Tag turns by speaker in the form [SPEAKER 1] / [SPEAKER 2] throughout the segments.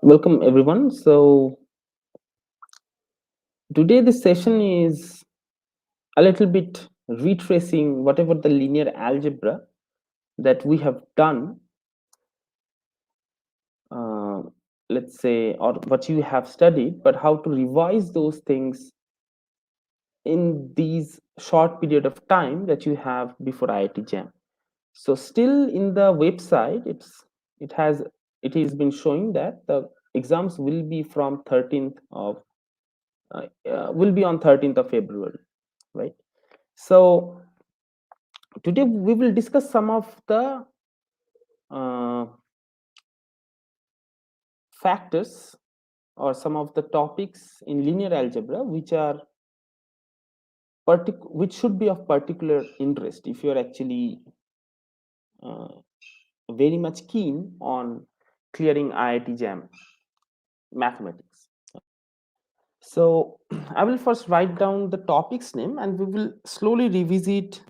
[SPEAKER 1] Welcome everyone. So today the session is a little bit retracing whatever the linear algebra that we have done, uh, let's say, or what you have studied, but how to revise those things in these short period of time that you have before IIT JAM. So still in the website, it has it has been showing that the exams will be from 13th of will be on 13th of February, right? So today we will discuss some of the uh, factors or some of the topics in linear algebra which should be of particular interest if you are actually uh, very much keen on clearing IIT JAM mathematics. So I will first write down the topic's name and we will slowly revisit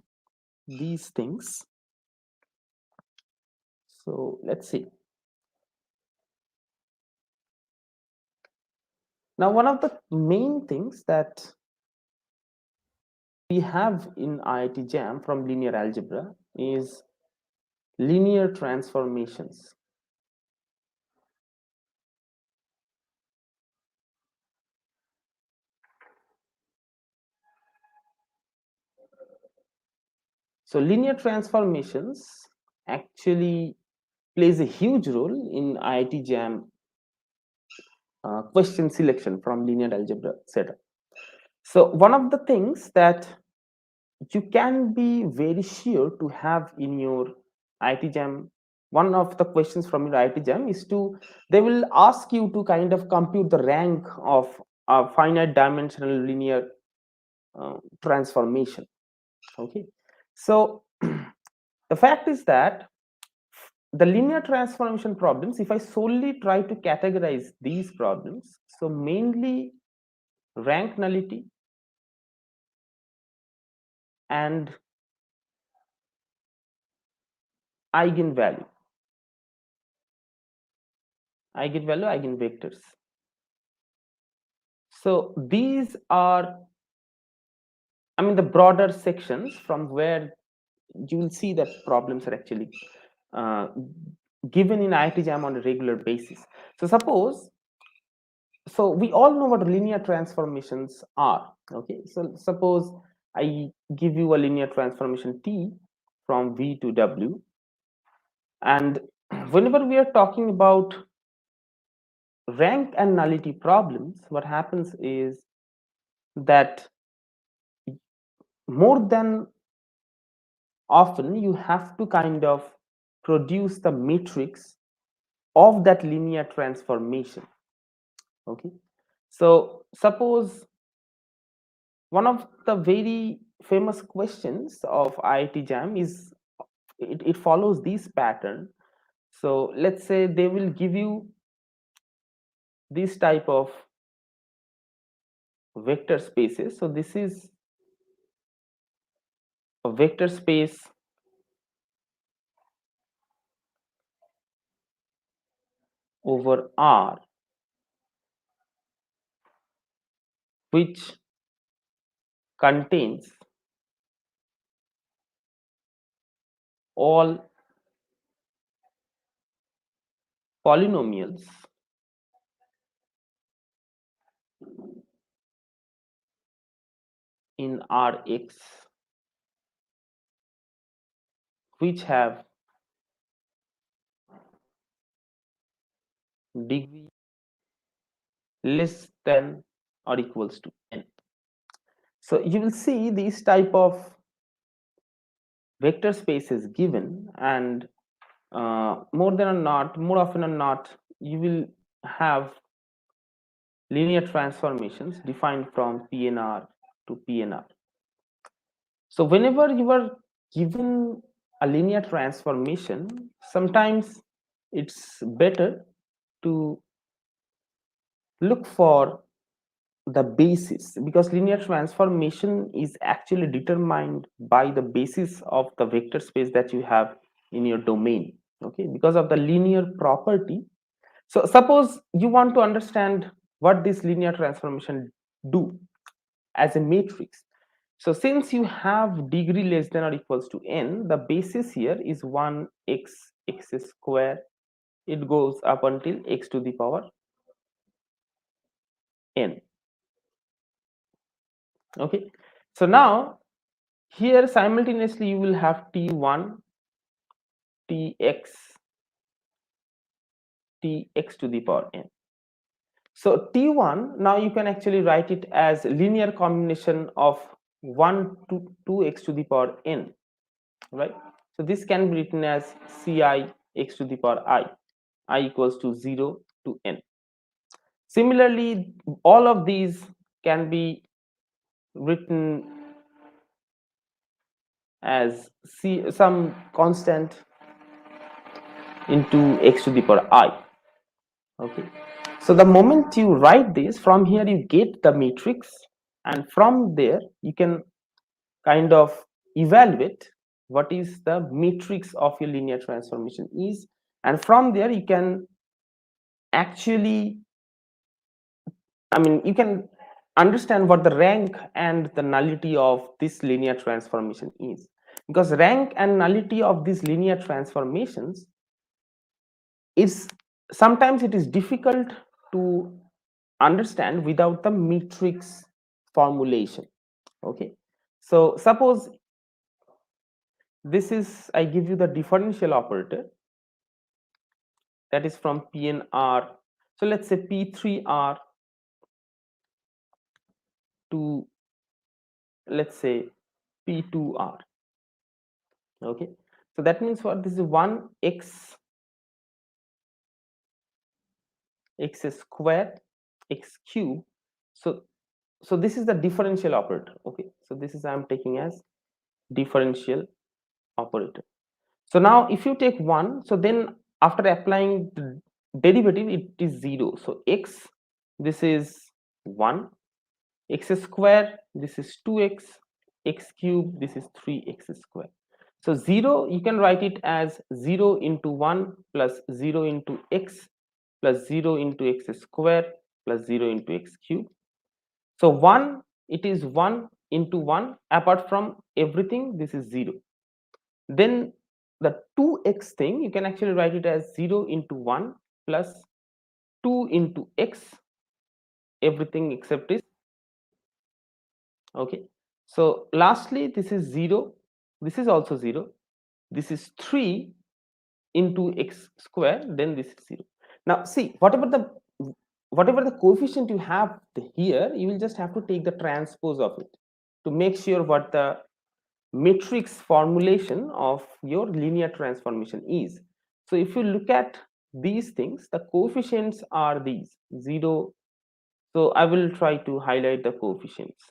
[SPEAKER 1] these things. So let's see. Now, one of the main things that we have in IIT JAM from linear algebra is linear transformations. So linear transformations actually plays a huge role in IIT JAM question selection from linear algebra setup. So one of the things that you can be very sure to have in your IIT JAM, one of the questions from your IIT JAM is they will ask you to kind of compute the rank of a finite dimensional linear transformation. Okay, so the fact is that the linear transformation problems, if I solely try to categorize these problems, so mainly rank nullity and eigenvalue, eigenvectors. So these are, I mean, the broader sections from where you will see that problems are actually uh, given in IIT JAM on a regular basis. So so we all know what linear transformations are. Okay, so suppose I give you a linear transformation T from V to W, and whenever we are talking about rank and nullity problems, what happens is that more than often you have to kind of produce the matrix of that linear transformation. Okay, so suppose one of the very famous questions of IIT JAM is it follows this pattern. So let's say they will give you this type of vector spaces. So this is a vector space over R, which contains all polynomials in Rx which have degree less than or equals to n. So you will see these type of vector spaces given, and more often or not, you will have linear transformations defined from PNR to PNR. So whenever you are given a linear transformation, sometimes it's better to look for the basis, because linear transformation is actually determined by the basis of the vector space that you have in your domain. Okay, because of the linear property. So suppose you want to understand what this linear transformation do as a matrix. So since you have degree less than or equals to n, the basis here is 1x x square. It goes up until x to the power n. Okay. So now here simultaneously you will have t1, tx, tx to the power n. So t1 now you can actually write it as linear combination of 1 to 2x to the power n, right? So this can be written as ci x to the power I equals to 0 to n. Similarly, all of these can be written as c some constant into x to the power I. Okay, so the moment you write this, from here you get the matrix, and from there you can kind of evaluate what is the matrix of your linear transformation is, and from there you can actually, I mean, you can understand what the rank and the nullity of this linear transformation is, because rank and nullity of these linear transformations is sometimes it is difficult to understand without the matrix formulation. Okay, so suppose this is, I give you the differential operator that is from PNR. So let's say P3R to, let's say, P2R. Okay, so that means what? This is 1x x square x cube. So this is the differential operator. Okay, so this is I am taking as differential operator. So now if you take 1, so then after applying the derivative it is 0. So x, this is 1, x square, this is 2x, x cube, this is 3x square. So 0 you can write it as 0 into 1 plus 0 into x plus 0 into x square plus 0 into x cube. So 1, it is 1 into 1, apart from everything this is 0. Then the 2x thing you can actually write it as 0 into 1 plus 2 into x, everything except is, okay. So lastly this is 0, this is also 0, this is 3 into x square, then this is 0. Now see, whatever the coefficient you have here, you will just have to take the transpose of it to make sure what the matrix formulation of your linear transformation is. So if you look at these things, the coefficients are these 0. So I will try to highlight the coefficients.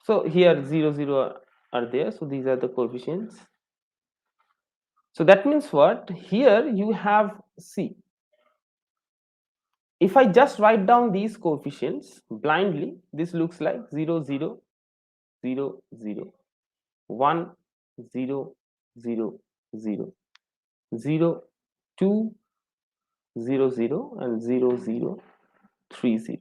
[SPEAKER 1] So here 0 0 are there, so these are the coefficients. So that means what? Here you have C. If I just write down these coefficients blindly, this looks like 0 0 0 0 1 0 0 0 0 2 0 0 and 0 0 3 0.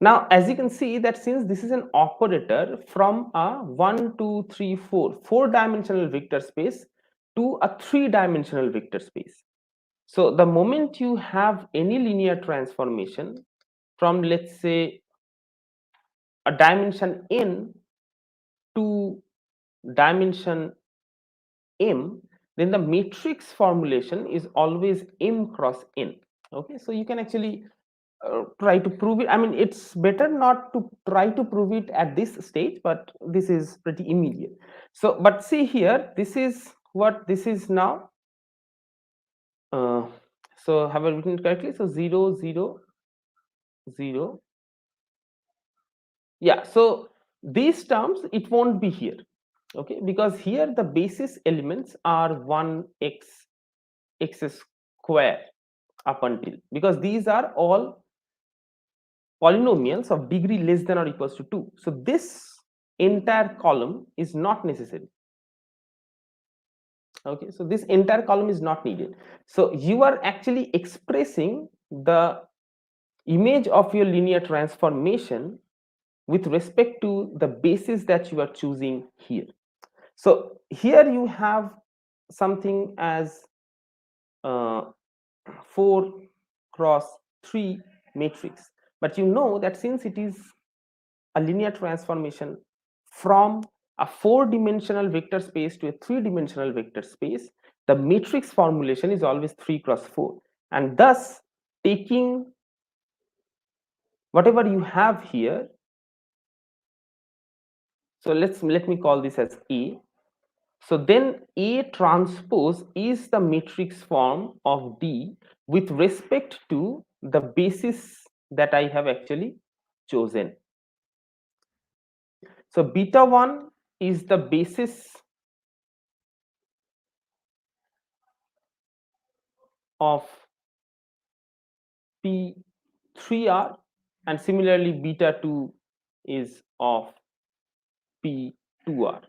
[SPEAKER 1] Now as you can see that since this is an operator from a 1 2 3 4 4-dimensional vector space to a 3-dimensional vector space. So the moment you have any linear transformation from, let's say, a dimension n to dimension m, then the matrix formulation is always m cross n. Okay, so you can actually try to prove it. I mean, it's better not to try to prove it at this stage, but this is pretty immediate. So but see here, this is what this is now. So have I written it correctly? So 0 0 0, yeah. So these terms it won't be here, okay, because here the basis elements are 1x x square up until, because these are all polynomials of degree less than or equals to 2. So this entire column is not necessary. Okay, so this entire column is not needed. So you are actually expressing the image of your linear transformation with respect to the basis that you are choosing here. So here you have something as 4 cross 3 matrix, but you know that since it is a linear transformation from a 4-dimensional vector space to a 3-dimensional vector space, the matrix formulation is always 3 cross 4, and thus taking whatever you have here. So let me call this as A. So then A transpose is the matrix form of D with respect to the basis that I have actually chosen. So beta 1 is the basis of P3R, and similarly beta 2 is of P2R.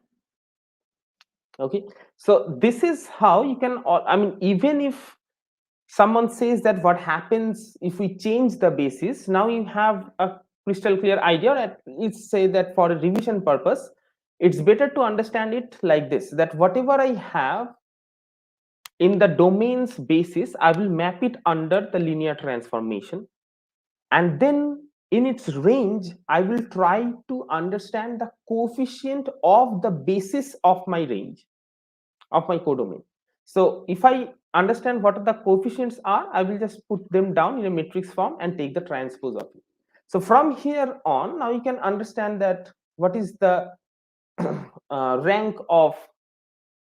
[SPEAKER 1] Okay, so this is how you can, I mean, even if someone says that what happens if we change the basis, now you have a crystal clear idea. That let's say that for a revision purpose, it's better to understand it like this, that whatever I have in the domains basis, I will map it under the linear transformation, and then in its range I will try to understand the coefficient of the basis of my range, of my codomain. So if I understand what the coefficients are, I will just put them down in a matrix form and take the transpose of it. So from here on, now you can understand that what is the rank of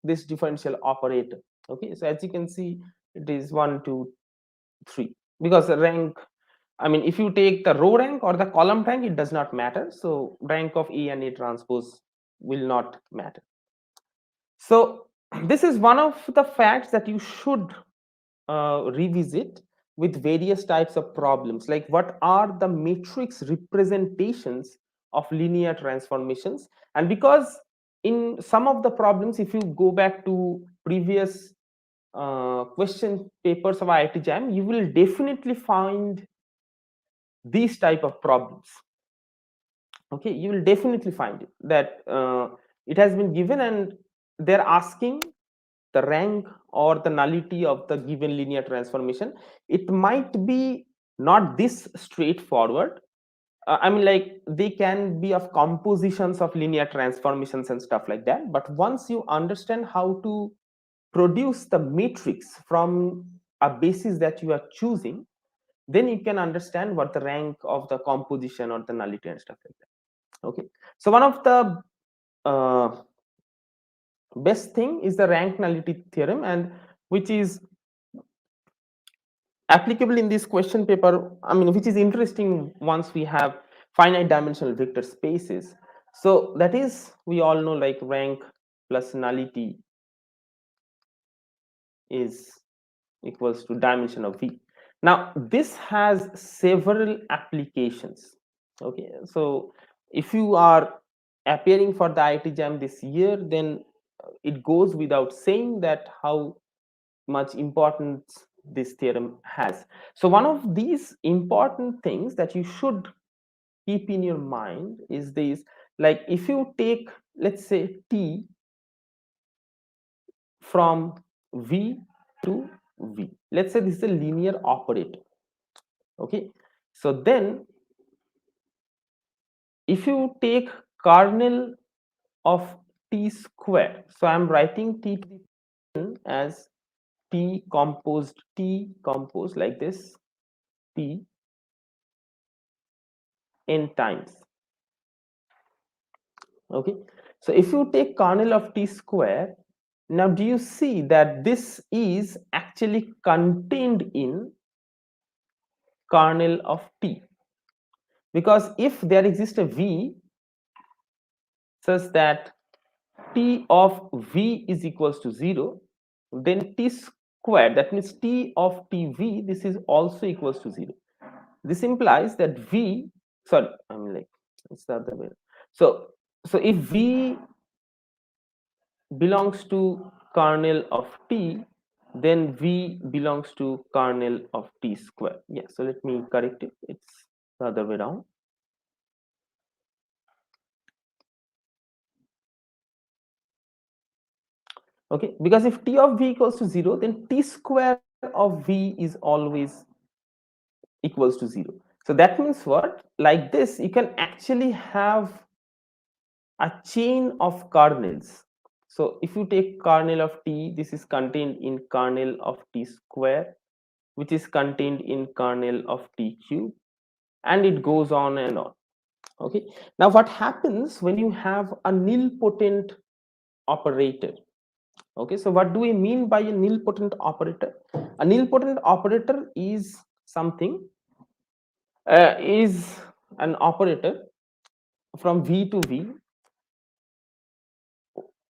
[SPEAKER 1] this differential operator. Okay, so as you can see, it is 1 2 3, because the rank, I mean, if you take the row rank or the column rank, it does not matter. So rank of A and A transpose will not matter. So this is one of the facts that you should revisit with various types of problems, like what are the matrix representations of linear transformations. And because in some of the problems, if you go back to previous question papers of IIT JAM, you will definitely find these type of problems. Okay, you will definitely find it, that it has been given and they're asking the rank or the nullity of the given linear transformation. It might be not this straightforward. I mean, like, they can be of compositions of linear transformations and stuff like that, but once you understand how to produce the matrix from a basis that you are choosing, then you can understand what the rank of the composition or the nullity and stuff like that. Okay, so one of the uh, best thing is the rank nullity theorem, and which is applicable in this question paper, I mean, which is interesting once we have finite dimensional vector spaces. So that is, we all know, like, rank plus nullity is equals to dimension of V. Now this has several applications. Okay, so if you are appearing for the IIT JAM this year, then it goes without saying that how much importance this theorem has. So one of these important things that you should keep in your mind is this, like, if you take, let's say, t from V to V, let's say this is a linear operator. Okay, so then if you take kernel of t square, so I'm writing t to the n as t composed like this, t n times. Okay, so if you take kernel of t square, now do you see that this is actually contained in kernel of t? Because if there exists a v such that t of v is equals to 0, then t square, that means t of tv, this is also equals to 0. This implies that v, sorry, I mean, like, it's the other way. So if v belongs to kernel of t, then v belongs to kernel of t square. Yeah, so let me correct it. It's the other way around. Okay, because if t of v equals to 0, then t square of v is always equals to 0. So that means what? Like this, you can actually have a chain of kernels. So if you take kernel of t, this is contained in kernel of t square, which is contained in kernel of t cube, and it goes on and on. Okay, now what happens when you have a nilpotent operator? Okay, so what do we mean by a nilpotent operator? A nilpotent operator is something is an operator from v to v,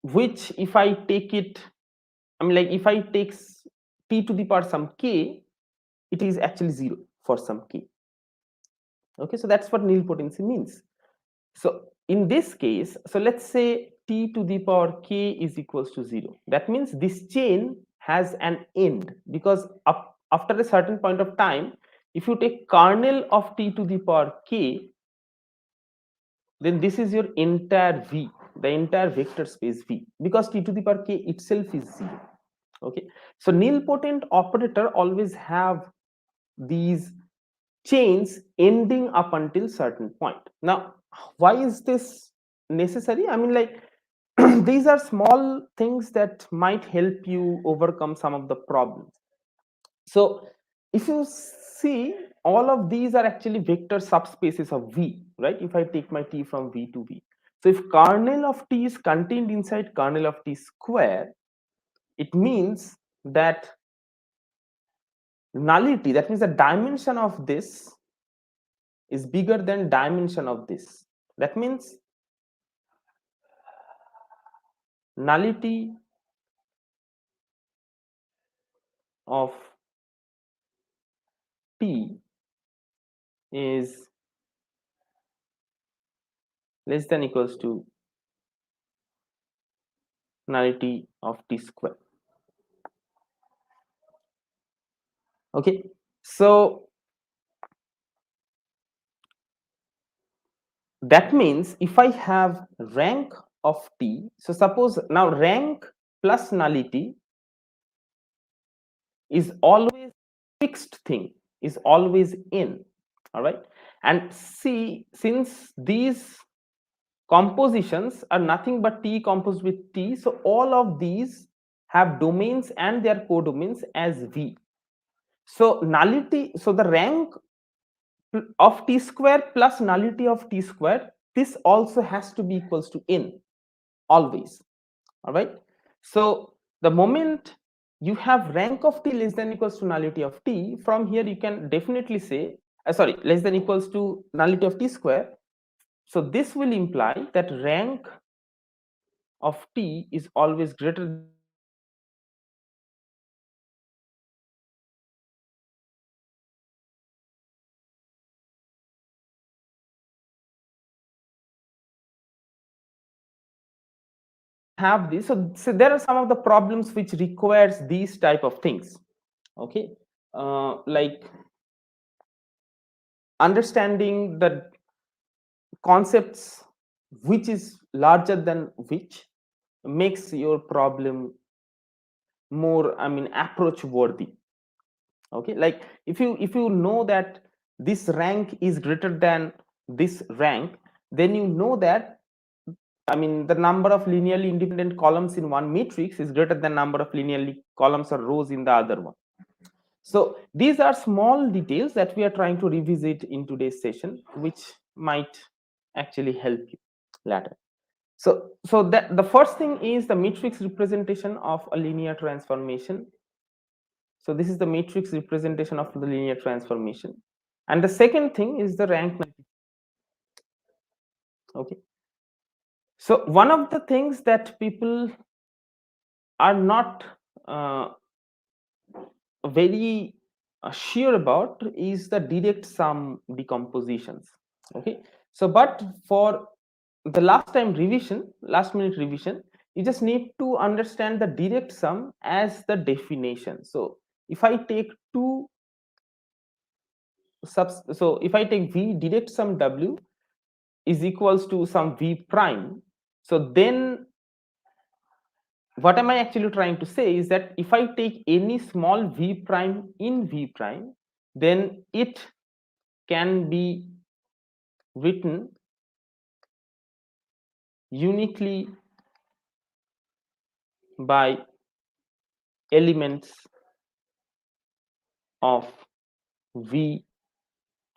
[SPEAKER 1] which if I take it, I mean, like if I take t to the power some k, it is actually 0 for some k. Okay, so that's what nilpotency means. So in this case, so let's say t to the power k is equals to 0. That means this chain has an end, because after a certain point of time, if you take kernel of t to the power k, then this is your entire v, the entire vector space v, because t to the power k itself is 0. Okay, so nilpotent operator always have these chains ending up until certain point. Now why is this necessary? I mean, like these are small things that might help you overcome some of the problems. So if you see, all of these are actually vector subspaces of v, right? If I take my t from v to v, so if kernel of t is contained inside kernel of t square, it means that nullity, that means the dimension of this is bigger than dimension of this. That means nullity of t is less than equals to nullity of t square. Okay, so that means if I have rank of t, so suppose now rank plus nullity is always fixed thing, is always n. All right, and see, since these compositions are nothing but t composed with t, so all of these have domains and their codomains as v. So nullity, so the rank of t square plus nullity of t square, this also has to be equals to n always. All right, so the moment you have rank of t less than equals to nullity of t, from here you can definitely say sorry, less than equals to nullity of t square. So this will imply that rank of t is always greater than have this. So there are some of the problems which requires these type of things. Okay, like understanding the concepts which is larger than which makes your problem more, I mean, approach worthy. Okay, like if you know that this rank is greater than this rank, then you know that, I mean, the number of linearly independent columns in one matrix is greater than number of linearly columns or rows in the other one. So these are small details that we are trying to revisit in today's session, which might actually help you later. So that the first thing is the matrix representation of a linear transformation. So this is the matrix representation of the linear transformation. And the second thing is the rank. Okay. So one of the things that people are not very sure about is the direct sum decompositions. Okay, so but for the last minute revision, you just need to understand the direct sum as the definition. So if I take two so if I take v direct sum w is equals to some v prime, so then what am I actually trying to say is that if I take any small v prime in v prime, then it can be written uniquely by elements of v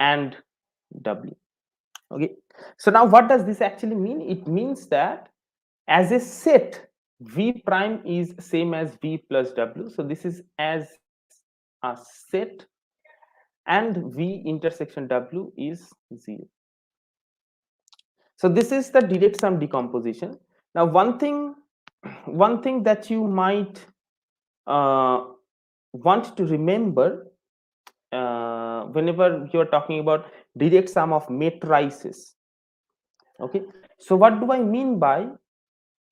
[SPEAKER 1] and w. Okay, so now what does this actually mean? It means that as a set, v prime is same as v plus w, so this is as a set, and v intersection w is 0. So this is the direct sum decomposition. Now one thing that you might want to remember whenever you are talking about direct sum of matrices. Okay, so what do I mean by,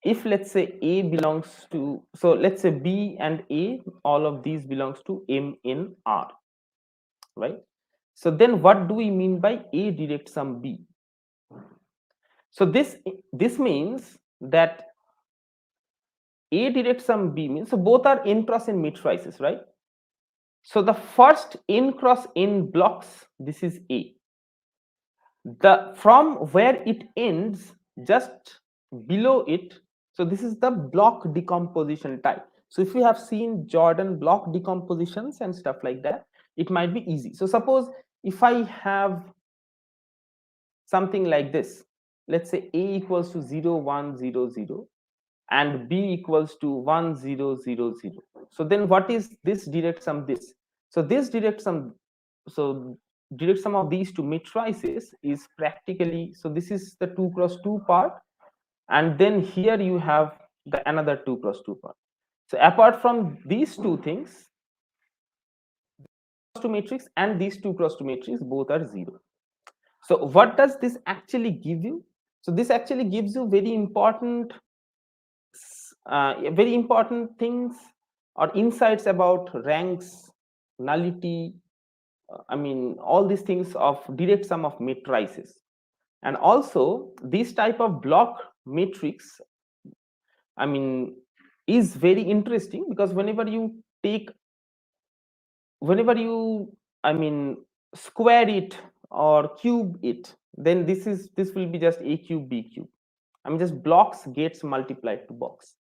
[SPEAKER 1] if let's say a belongs to, so let's say b and a, all of these belongs to m in R, right? So then what do we mean by a direct sum b? So this means that a direct sum b means, so both are n cross n matrices, right? So the first n cross n blocks, this is a. The from where it ends, just below it, so this is the block decomposition type. So if you have seen Jordan block decompositions and stuff like that, it might be easy. So suppose if I have something like this, let's say a equals to 0 1 0 0 and b equals to 1 0 0 0. So then what is this direct sum? This, so this direct sum, so direct sum of these two matrices is practically, so this is the 2 cross 2 part, and then here you have the another 2 cross 2 part. So apart from these two things, 2 matrix and these 2 cross 2 matrix both are 0. So what does this actually give you? So this actually gives you very important things or insights about ranks, nullity, I mean all these things of direct sum of matrices. And also this type of block matrix, I mean, is very interesting because whenever you, I mean, square it or cube it, then this will be just a cube b cube. I mean, just blocks gets multiplied to box.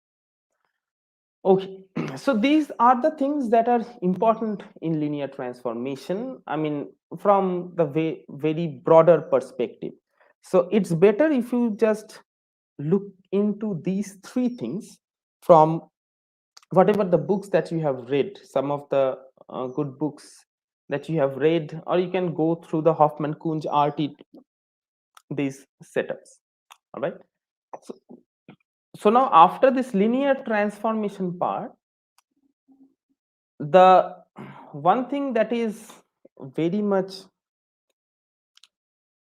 [SPEAKER 1] Okay, so these are the things that are important in linear transformation, I mean, from the very broader perspective. So it's better if you just look into these three things from whatever the books that you have read, some of the good books that you have read, or you can go through the Hoffman Kunz RT, these setups. All right, so, so now after this linear transformation part, the one thing that is very much,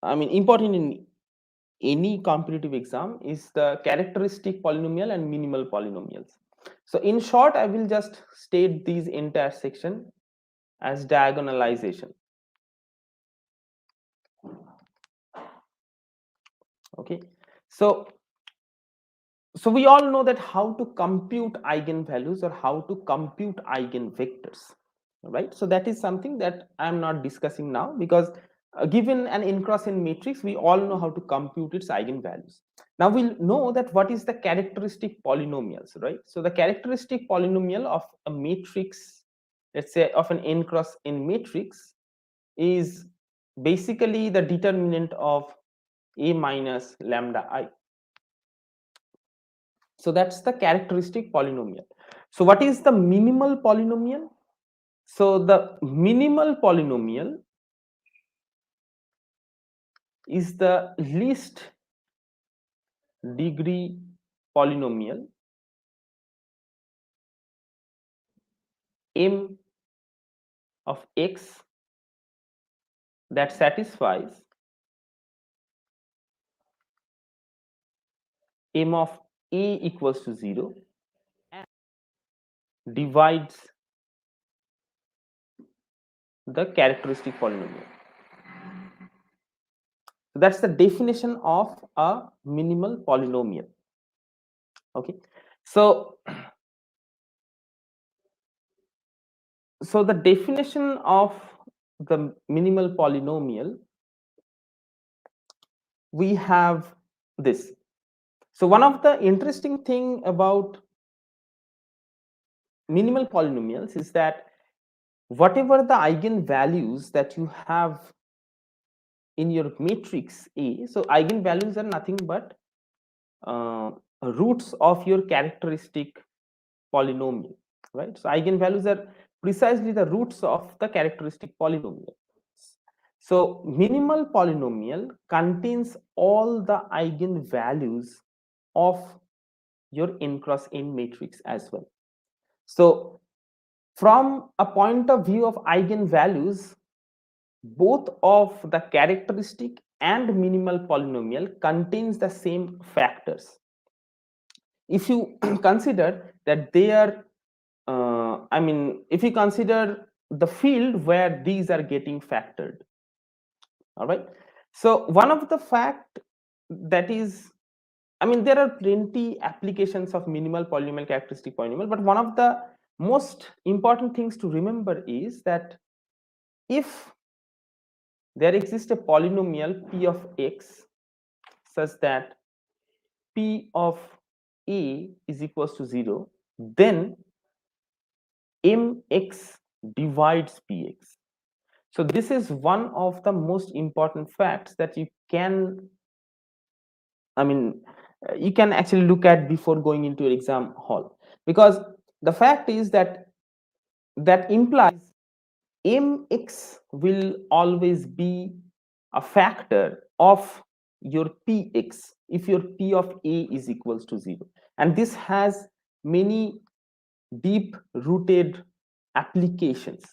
[SPEAKER 1] I mean, important in any competitive exam is the characteristic polynomial and minimal polynomials. So in short, I will just state these entire section as diagonalization. Okay, so we all know that how to compute eigenvalues or how to compute eigenvectors, right? So that is something that I am not discussing now because given an n cross n matrix, we all know how to compute its eigenvalues. Now we'll know that what is the characteristic polynomials, right? So the characteristic polynomial of a matrix, let's say of an n cross n matrix, is basically the determinant of a minus lambda I. So that's the characteristic polynomial. So what is the minimal polynomial? So the minimal polynomial is the least degree polynomial m of x that satisfies m of A equals to 0 and divides the characteristic polynomial. So that's the definition of a minimal polynomial. Okay, so the definition of the minimal polynomial, we have this. So one of the interesting thing about minimal polynomials is that whatever the eigenvalues that you have in your matrix A, so eigenvalues are nothing but roots of your characteristic polynomial, right? So eigenvalues are precisely the roots of the characteristic polynomial. So minimal polynomial contains all the eigenvalues of your n cross n matrix as well. So from a point of view of eigenvalues, both of the characteristic and minimal polynomial contains the same factors. If you consider that they are if you consider the field where these are getting factored, all right. So one of the fact that is, there are plenty applications of minimal polynomial characteristic polynomial, but one of the most important things to remember is that if there exists a polynomial p of x such that p of a is equals to 0, then mx divides px. So this is one of the most important facts that you can, you can actually look at before going into an exam hall, because the fact is that implies mx will always be a factor of your px if your p of a is equals to 0, and this has many deep rooted applications.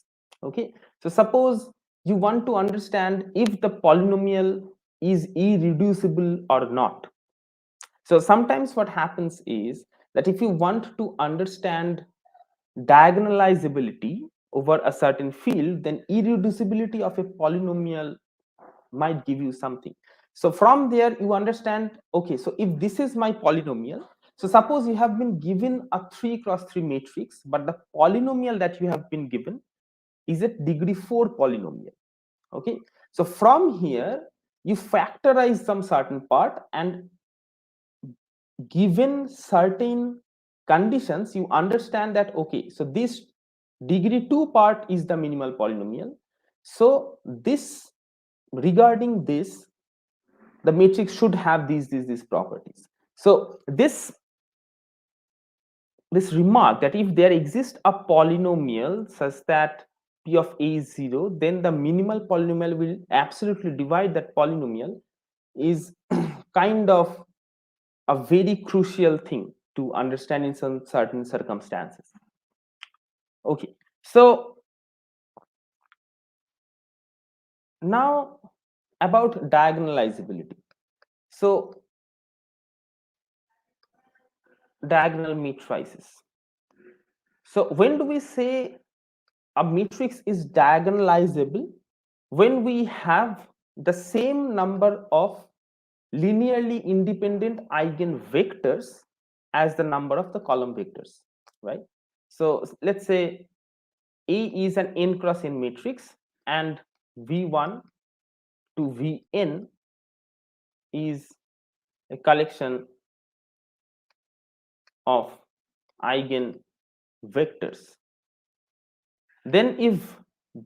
[SPEAKER 1] Okay, so suppose you want to understand if the polynomial is irreducible or not. So sometimes what happens is that if you want to understand diagonalizability over a certain field, then irreducibility of a polynomial might give you something. So from there you understand, okay, so if this is my polynomial, so suppose you have been given a 3 cross 3 matrix, but the polynomial that you have been given is a degree 4 polynomial. Okay, so from here you factorize some certain part, and given certain conditions you understand that, okay, so this degree 2 part is the minimal polynomial. So this, regarding this, the matrix should have these properties. So this remark that if there exists a polynomial such that p of a is 0, then the minimal polynomial will absolutely divide that polynomial is kind of a very crucial thing to understand in some certain circumstances. Okay, so now about diagonalizability. So diagonal matrices. So when do we say a matrix is diagonalizable? When we have the same number of linearly independent eigenvectors as the number of the column vectors, right? So let's say A is an n cross n matrix, and V1 to Vn is a collection of eigenvectors. Then if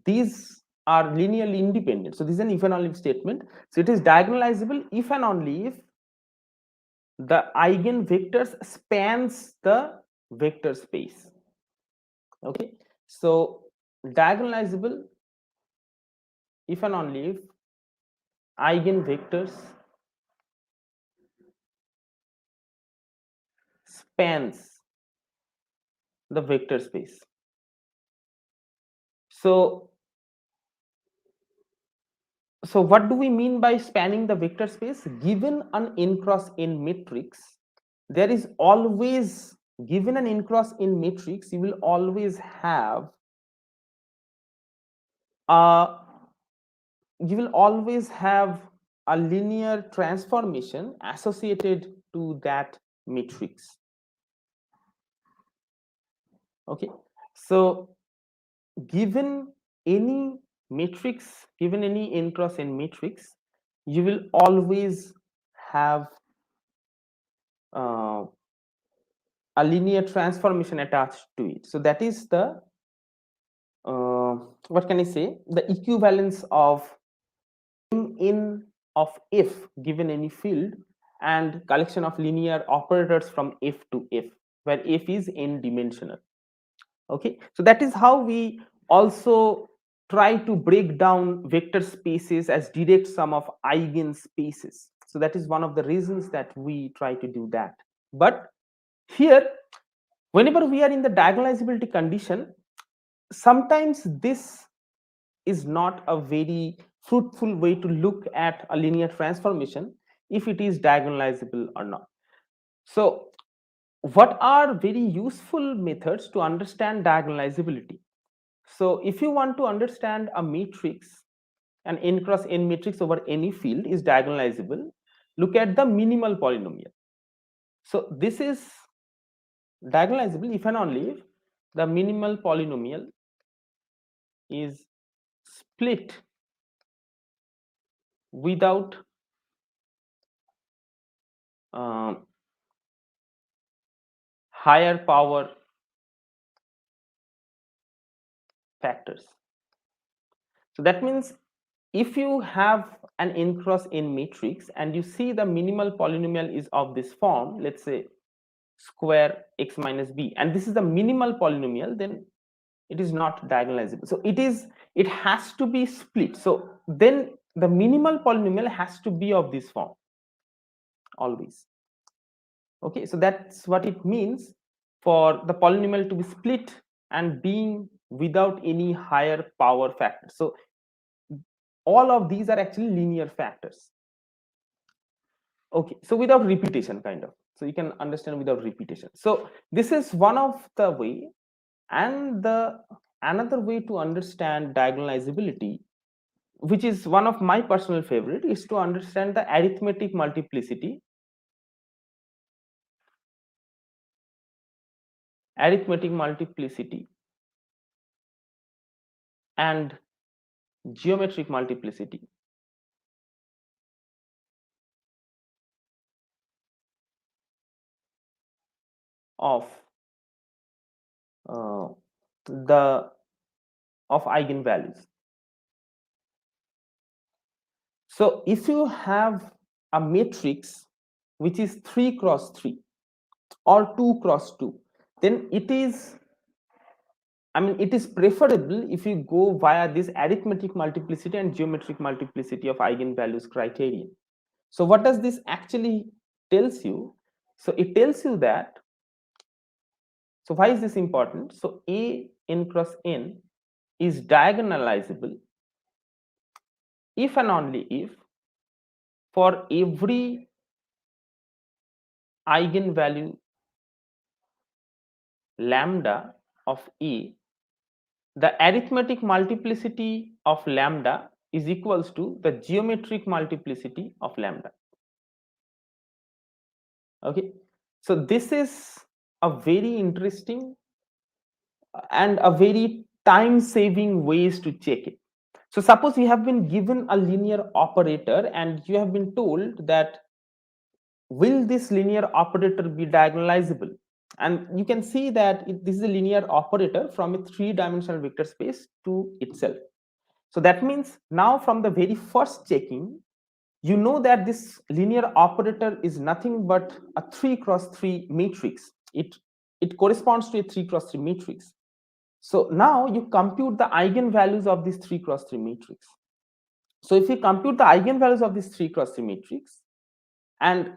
[SPEAKER 1] these are linearly independent, so this is an if and only statement, so it is diagonalizable if and only if the eigenvectors spans the vector space. Okay, so diagonalizable if and only if eigenvectors spans the vector space. So what do we mean by spanning the vector space? Given an n cross n matrix, there is always, given an n cross n matrix, you will always have a a linear transformation associated to that matrix. Okay, so given any matrix, given any n cross n matrix, you will always have a linear transformation attached to it. So that is the what can I say, the equivalence of n of f given any field and collection of linear operators from f to f, where f is n dimensional. Okay, so that is how we also try to break down vector spaces as direct sum of eigenspaces. So that is one of the reasons that we try to do that. But here, whenever we are in the diagonalizability condition, sometimes this is not a very fruitful way to look at a linear transformation, if it is diagonalizable or not. So what are very useful methods to understand diagonalizability? So if you want to understand a matrix, an n cross n matrix over any field is diagonalizable, look at the minimal polynomial. So this is diagonalizable if and only if the minimal polynomial is split without higher power factors. So that means if you have an n cross n matrix and you see the minimal polynomial is of this form, let's say square x minus b, and this is the minimal polynomial, then it is not diagonalizable. So it has to be split. So then the minimal polynomial has to be of this form always. Okay, so that's what it means for the polynomial to be split and being without any higher power factor. So all of these are actually linear factors. Okay, so without repetition, kind of, so you can understand without repetition. So this is one of the way, and the another way to understand diagonalizability, which is one of my personal favorite, is to understand the arithmetic multiplicity and geometric multiplicity of the of eigenvalues. So if you have a matrix which is 3 cross 3 or 2 cross 2, then it is preferable if you go via this arithmetic multiplicity and geometric multiplicity of eigenvalues criterion. So what does this actually tells you? So it tells you that, so why is this important? So a n cross n is diagonalizable if and only if for every eigenvalue lambda of a, the arithmetic multiplicity of lambda is equals to the geometric multiplicity of lambda. Okay, so this is a very interesting and a very time saving ways to check it. So suppose you have been given a linear operator and you have been told that will this linear operator be diagonalizable, and you can see that this is a linear operator from a 3-dimensional vector space to itself. So that means now from the very first checking, you know that this linear operator is nothing but a 3 cross 3 matrix. It corresponds to a 3 cross 3 matrix. So now you compute the eigenvalues of this 3 cross 3 matrix. So if you compute the eigenvalues of this 3 cross 3 matrix, and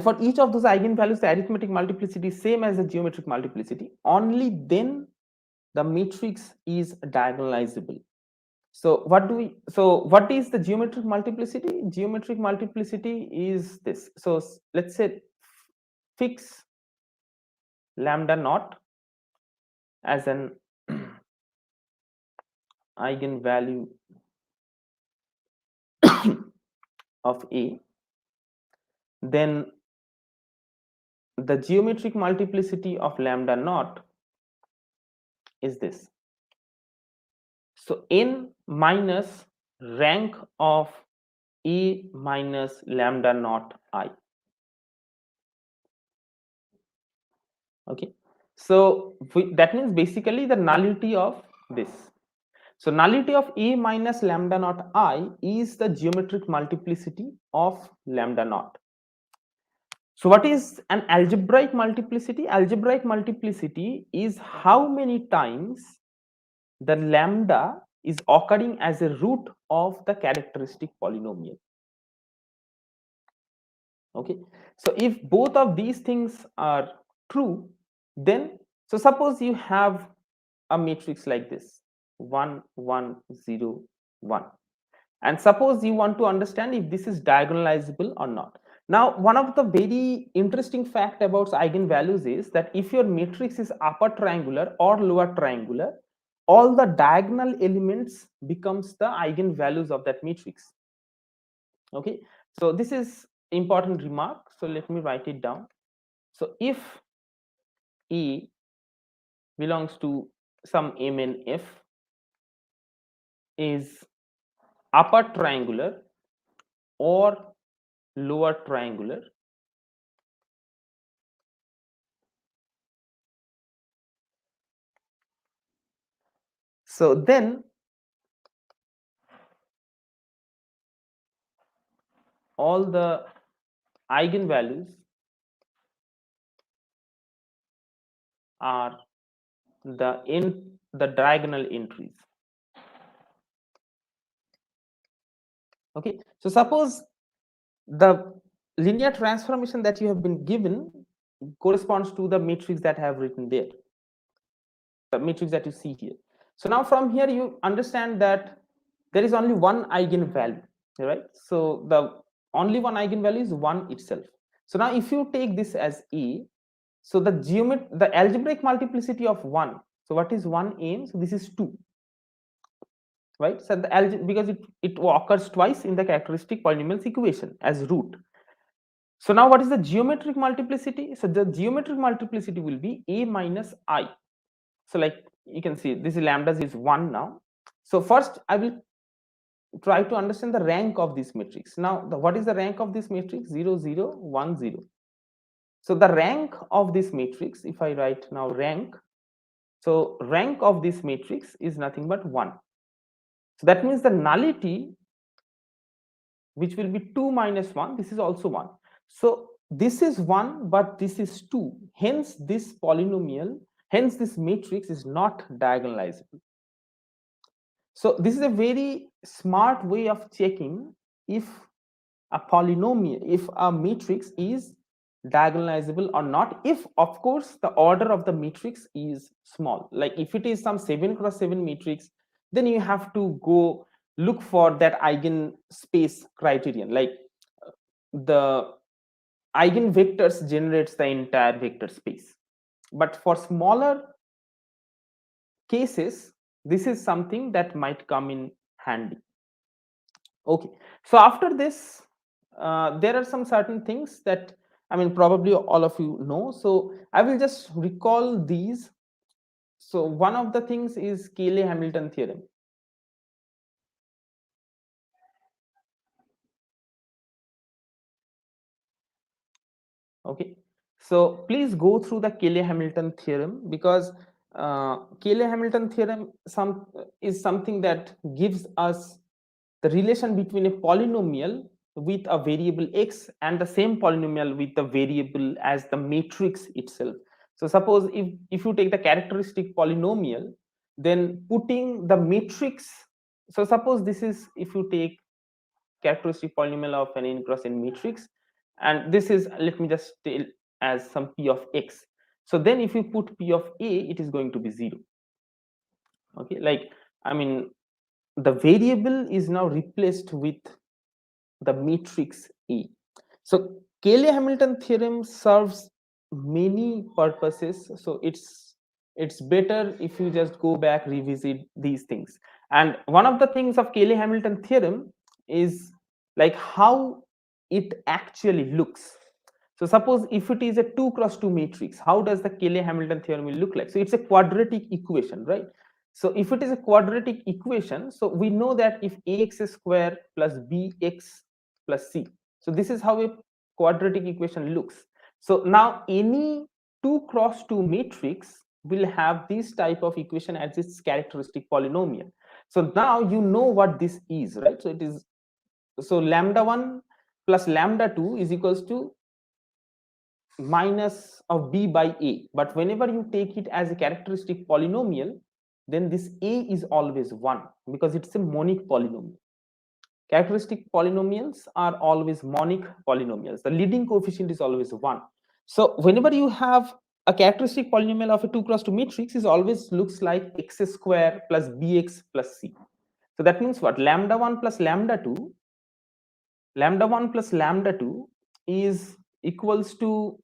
[SPEAKER 1] for each of those eigenvalues the arithmetic multiplicity is same as the geometric multiplicity, only then the matrix is diagonalizable. So what is the geometric multiplicity? Geometric multiplicity is this. So let's say fix lambda naught as an eigenvalue of A, then the geometric multiplicity of lambda naught is this. So n minus rank of A minus lambda naught I. Okay, so that means basically the nullity of this. So nullity of A minus lambda naught I is the geometric multiplicity of lambda naught. So what is an algebraic multiplicity? Algebraic multiplicity is how many times the lambda is occurring as a root of the characteristic polynomial. Okay, so if both of these things are true, then so suppose you have a matrix like this 1 1 0 1, and suppose you want to understand if this is diagonalizable or not. Now one of the very interesting fact about eigenvalues is that if your matrix is upper triangular or lower triangular, all the diagonal elements becomes the eigenvalues of that matrix. Okay, so this is important remark, so let me write it down. So if E belongs to some mn f is upper triangular or lower triangular, so then all the eigenvalues are the diagonal entries. Okay, so suppose the linear transformation that you have been given corresponds to the matrix that I have written there, the matrix that you see here. So now from here you understand that there is only one eigenvalue, right? So the only one eigenvalue is 1 itself. So now if you take this as E, so the algebraic multiplicity of 1, so what is 1 n? So this is 2, right? So the because it occurs twice in the characteristic polynomials equation as root. So now what is the geometric multiplicity? So the geometric multiplicity will be A minus I. So like you can see this lambda is 1 now. So first I will try to understand the rank of this matrix. Now what is the rank of this matrix? 0 0 1 0. So the rank of this matrix, if I write now rank, so rank of this matrix is nothing but 1. So that means the nullity, which will be 2 minus 1, this is also 1. So this is 1 but this is 2, hence this polynomial, hence this matrix is not diagonalizable. So this is a very smart way of checking if a polynomial, if a matrix is diagonalizable or not, if of course the order of the matrix is small. Like if it is some 7 cross 7 matrix, then you have to go look for that eigenspace criterion, like the eigenvectors generates the entire vector space. But for smaller cases, this is something that might come in handy. Okay, so after this there are some certain things that I mean probably all of you know, so I will just recall these. So one of the things is Cayley-Hamilton theorem. Okay, so please go through the Cayley-Hamilton theorem, because Cayley-Hamilton theorem is something that gives us the relation between a polynomial with a variable x and the same polynomial with the variable as the matrix itself. So suppose if you take the characteristic polynomial, then putting the matrix, so suppose this is, if you take characteristic polynomial of an n cross n matrix, and this is, let me just tell as some p of x, so then if you put p of a, it is going to be 0. Okay, like I mean the variable is now replaced with the matrix A. So Cayley-Hamilton theorem serves many purposes. So it's better if you just go back, revisit these things. And one of the things of Cayley-Hamilton theorem is like how it actually looks. So suppose if it is a 2 cross 2 matrix, how does the Cayley-Hamilton theorem will look like? So it's a quadratic equation, right? So if it is a quadratic equation, so we know that if ax square plus bx plus c, so this is how a quadratic equation looks. So now any 2 cross 2 matrix will have this type of equation as its characteristic polynomial. So now you know what this is, right? So it is, so lambda 1 plus lambda 2 is equals to minus of b by a, but whenever you take it as a characteristic polynomial, then this a is always 1 because it's a monic polynomial. Characteristic polynomials are always monic polynomials. The leading coefficient is always 1. So whenever you have a characteristic polynomial of a 2 cross 2 matrix, is always looks like x square plus bx plus c. So that means what? Lambda 1 plus lambda 2, lambda 1 plus lambda 2 is equals to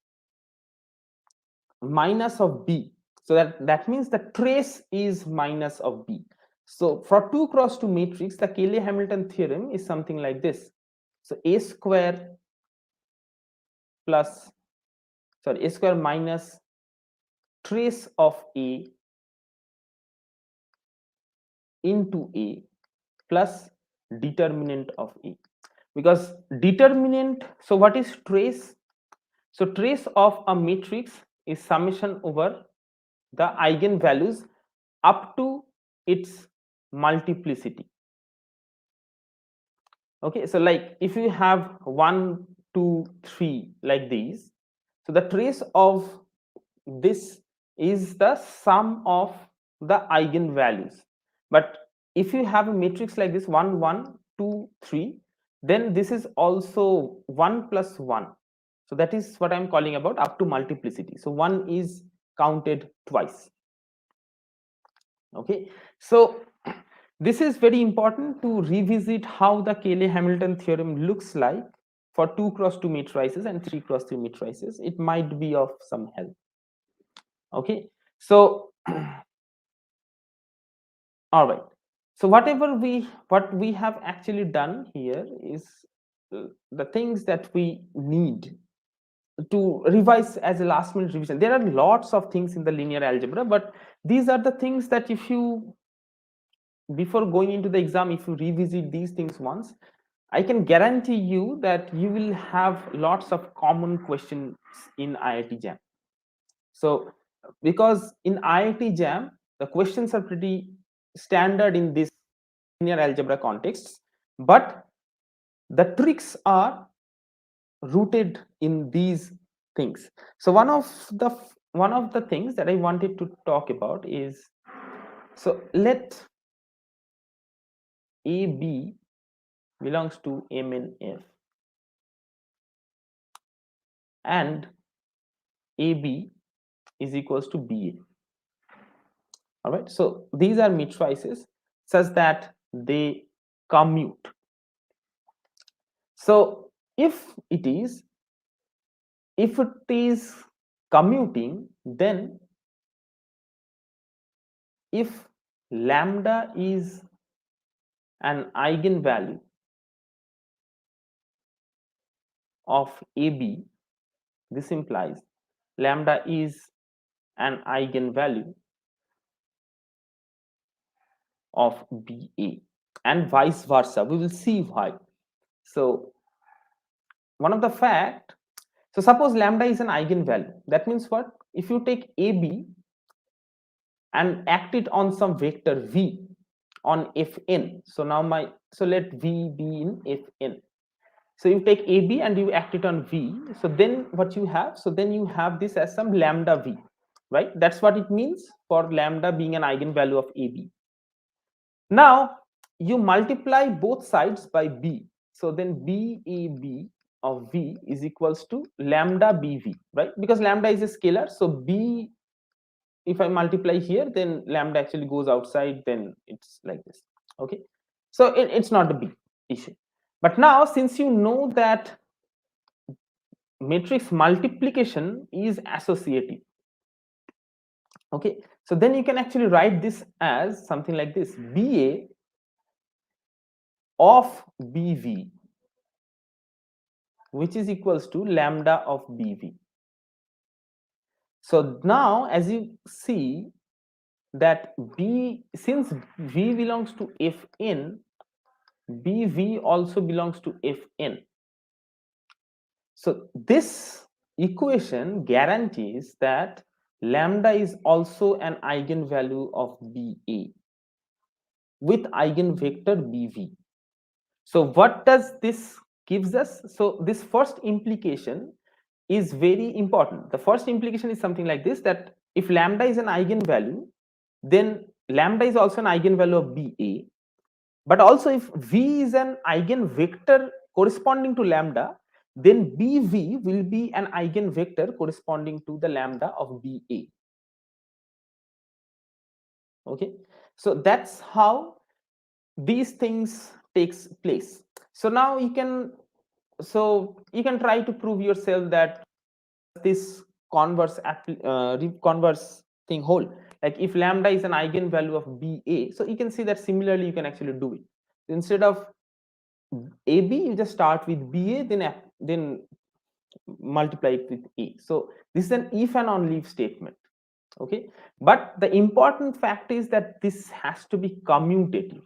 [SPEAKER 1] minus of b. So that means the trace is minus of b. So for 2 cross 2 matrix, the Cayley-Hamilton theorem is something like this. So a square plus, sorry, a square minus trace of a into a plus determinant of a. Because determinant, so what is trace? So trace of a matrix is summation over the eigenvalues up to its multiplicity. Okay, so like if you have 1 2 3 like these, so the trace of this is the sum of the eigenvalues. But if you have a matrix like this 1 1 2 3, then this is also 1 plus 1. So that is what I'm calling about up to multiplicity. So 1 is counted twice. Okay, so this is very important to revisit how the Cayley-Hamilton theorem looks like for 2 cross 2 matrices and 3 cross 3 matrices. It might be of some help. Okay, so all right. So what we have actually done here is the things that we need to revise as a last minute revision. There are lots of things in the linear algebra, but these are the things that if you, before going into the exam, if you revisit these things once, I can guarantee you that you will have lots of common questions in IIT JAM. So because in IIT JAM, the questions are pretty standard in this linear algebra contexts, but the tricks are rooted in these things. So one of the things that I wanted to talk about is, so let AB belongs to M and F, and AB is equals to BA. All right, so these are matrices such that they commute. So if it is commuting, then if lambda is an eigenvalue of AB, this implies lambda is an eigenvalue of BA, and vice versa. We will see why. So one of the fact, so suppose lambda is an eigenvalue, that means what? If you take AB and act it on some vector V on Fn, so now so let V be in Fn. So you take AB and you act it on V, so then what you have? So then you have this as some lambda V, right? That's what it means for lambda being an eigenvalue of AB. Now you multiply both sides by B, so then BAB of V is equals to lambda BV, right? Because lambda is a scalar, so B, if I multiply here, then lambda actually goes outside, then it's like this. Okay, So it's not a big issue. But now, since you know that matrix multiplication is associative, okay, so then you can actually write this as something like this: BA of BV, which is equals to lambda of BV. So now, as you see that B, since V belongs to Fn, BV also belongs to Fn. So this equation guarantees that lambda is also an eigenvalue of BA with eigenvector BV. So what does this gives us? So this first implication is very important. The first implication is something like this, that if lambda is an eigenvalue, then lambda is also an eigenvalue of BA. But also if V is an eigenvector corresponding to lambda, then BV will be an eigenvector corresponding to the lambda of BA. Okay, so that's how these things takes place. So now you can try to prove yourself that this converse thing hold. Like if lambda is an eigenvalue of BA, so you can see that similarly you can actually do it. Instead of AB, you just start with BA, then multiply it with A. So this is an if and only if statement. Okay, but the important fact is that this has to be commutative.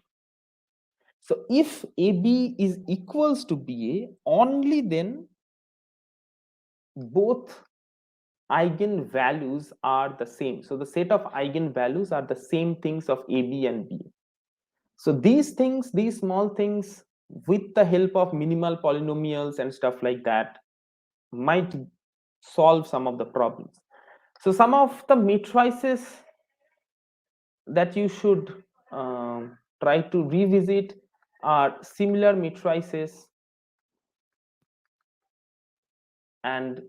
[SPEAKER 1] So if AB is equals to BA, only then both eigenvalues are the same. So the set of eigenvalues are the same things of AB and BA. So these things, these small things, with the help of minimal polynomials and stuff like that, might solve some of the problems. So some of the matrices that you should try to revisit are similar matrices and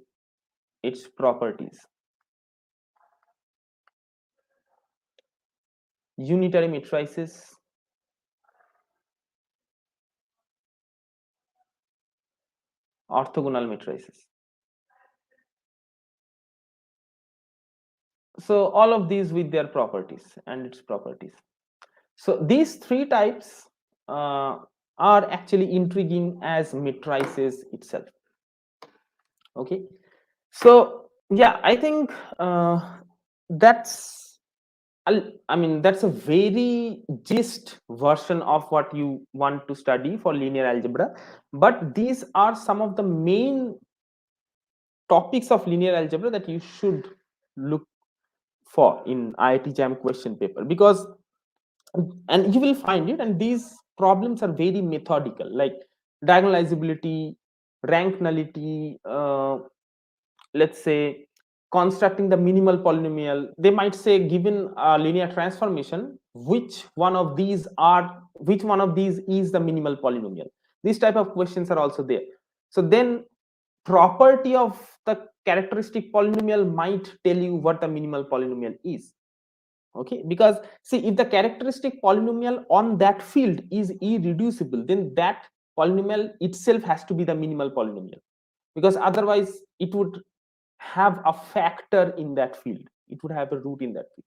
[SPEAKER 1] its properties. Unitary matrices, orthogonal matrices. So all of these with their properties and its properties. So these three types are actually intriguing as matrices itself. Okay, so yeah, I think that's, I mean, that's a very gist version of what you want to study for linear algebra. But these are some of the main topics of linear algebra that you should look for in IIT JAM question paper, because, and you will find it, and these problems are very methodical, like diagonalizability, rank nullity, let's say constructing the minimal polynomial. They might say, given a linear transformation, which one of these is the minimal polynomial. These type of questions are also there. So then property of the characteristic polynomial might tell you what the minimal polynomial is. Okay, because see, if the characteristic polynomial on that field is irreducible, then that polynomial itself has to be the minimal polynomial, because otherwise it would have a factor in that field, it would have a root in that field.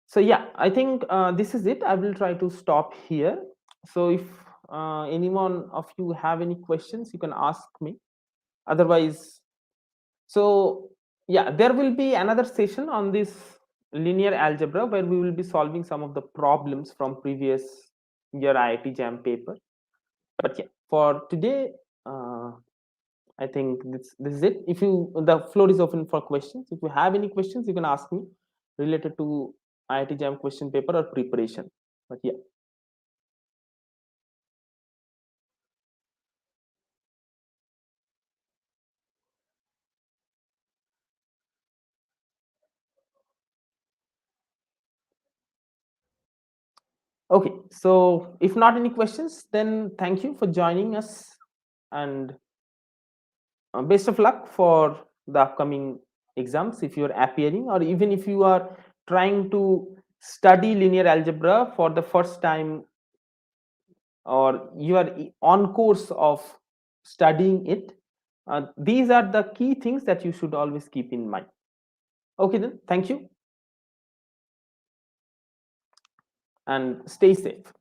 [SPEAKER 1] So yeah, I think this is it. I will try to stop here. So if anyone of you have any questions, you can ask me. Otherwise, so yeah, there will be another session on this linear algebra where we will be solving some of the problems from previous year IIT JAM paper. But yeah, for today, I think this is it. If you, the floor is open for questions. If you have any questions, you can ask me related to IIT JAM question paper or preparation. But yeah. Okay, so if not any questions, then thank you for joining us, and best of luck for the upcoming exams if you're appearing, or even if you are trying to study linear algebra for the first time or you are on course of studying it, these are the key things that you should always keep in mind. Okay, then, thank you and stay safe.